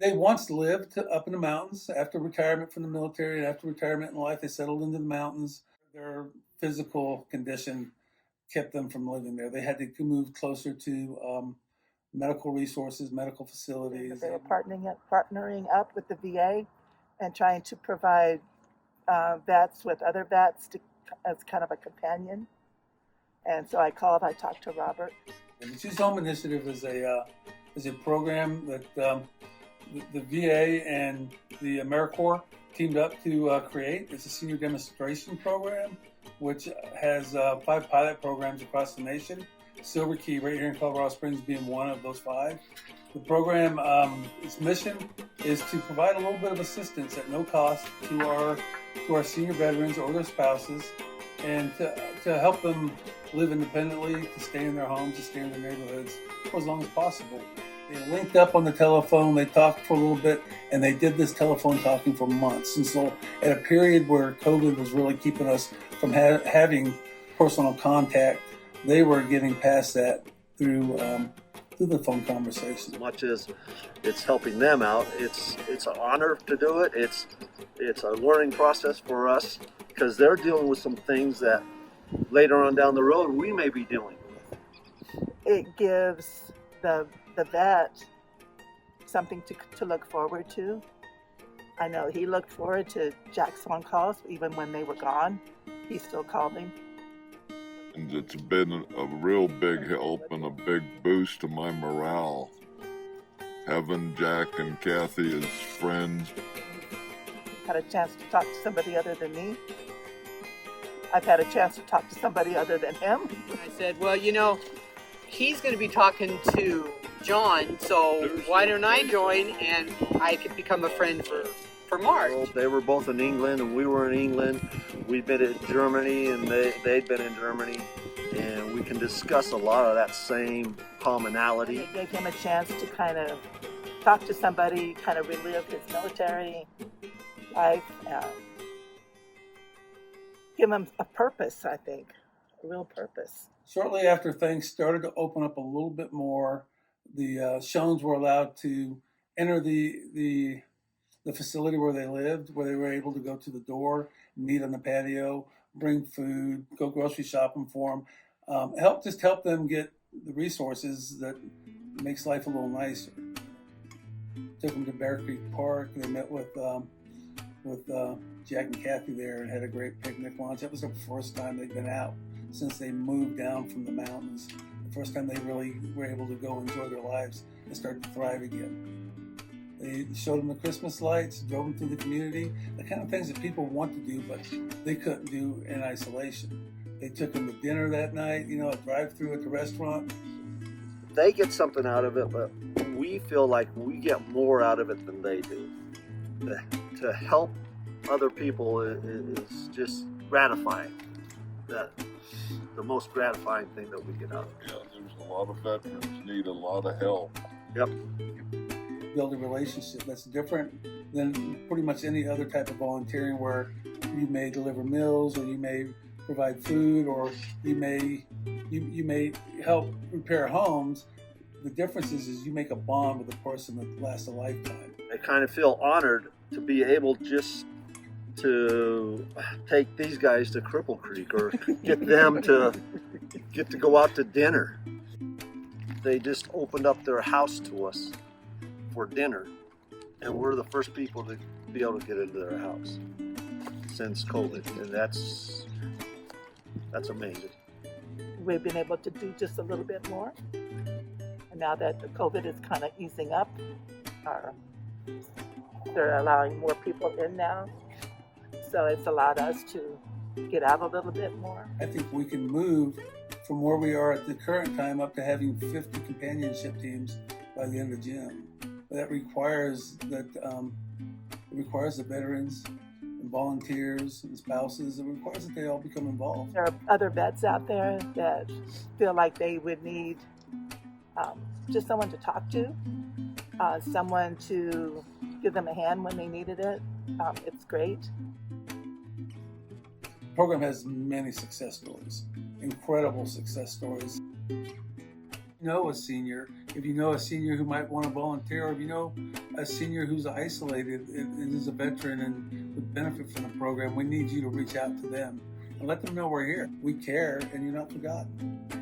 They once lived up in the mountains after retirement from the military and after retirement in life. They settled into the mountains. Their physical condition kept them from living there. They had to move closer to medical resources, medical facilities. They were partnering up with the VA and trying to provide vets with other vets as kind of a companion. And so I talked to Robert. The Choose Home Initiative is a program that the VA and the AmeriCorps teamed up to create. It's a senior demonstration program, which has 5 pilot programs across the nation. Silver Key, right here in Colorado Springs, being one of those 5. The program, its mission is to provide a little bit of assistance at no cost to our senior veterans or their spouses, and to help them live independently, to stay in their homes, to stay in their neighborhoods for as long as possible. They linked up on the telephone, they talked for a little bit, and they did this telephone talking for months. And so at a period where COVID was really keeping us from having personal contact, they were getting past that through the phone conversation. As much as it's helping them out, it's an honor to do it. It's a learning process for us because they're dealing with some things that later on down the road we may be dealing with. It gives the vet something to look forward to. I know he looked forward to Jack's phone calls even when they were gone. He still called him. And it's been a real big help and a big boost to my morale. Having Jack and Kathy as friends. Had a chance to talk to somebody other than me. I've had a chance to talk to somebody other than him. I said, well, he's going to be talking to John, so why don't I join and I could become a friend for Mark. Well, they were both in England and we were in England. We've been in Germany and they'd been in Germany, and we can discuss a lot of that same commonality. It gave him a chance to kind of talk to somebody, kind of relive his military life, give him a purpose, I think, a real purpose. Shortly after things started to open up a little bit more, the Shones were allowed to enter the facility where they lived, where they were able to go to the door, meet on the patio, bring food, go grocery shopping for them, help them get the resources that makes life a little nicer. Took them to Bear Creek Park. They met with Jack and Kathy there and had a great picnic lunch. That was the first time they'd been out since they moved down from the mountains. The first time they really were able to go enjoy their lives and start to thrive again. They showed them the Christmas lights, drove them through the community, the kind of things that people want to do, but they couldn't do in isolation. They took them to dinner that night, a drive-through at the restaurant. They get something out of it, but we feel like we get more out of it than they do. To help other people is just gratifying. The most gratifying thing that we get out of it. Yeah, there's a lot of veterans need a lot of help. Yep. Build a relationship that's different than pretty much any other type of volunteering, where you may deliver meals or you may provide food or you may help repair homes. The difference is you make a bond with a person that lasts a lifetime. I kind of feel honored to be able just to take these guys to Cripple Creek or get them to go out to dinner. They just opened up their house to us for dinner, and we're the first people to be able to get into their house since COVID, and that's amazing. We've been able to do just a little bit more, and now that the COVID is kind of easing up, they're allowing more people in now, so it's allowed us to get out a little bit more. I think we can move from where we are at the current time up to having 50 companionship teams by the end of June. That requires the veterans and volunteers and spouses. It requires that they all become involved. There are other vets out there that feel like they would need just someone to talk to, someone to give them a hand when they needed it. It's great. The program has many success stories, incredible success stories. know a senior, if you know a senior who might want to volunteer, or if you know a senior who's isolated and is a veteran and would benefit from the program, we need you to reach out to them and let them know we're here. We care and you're not forgotten.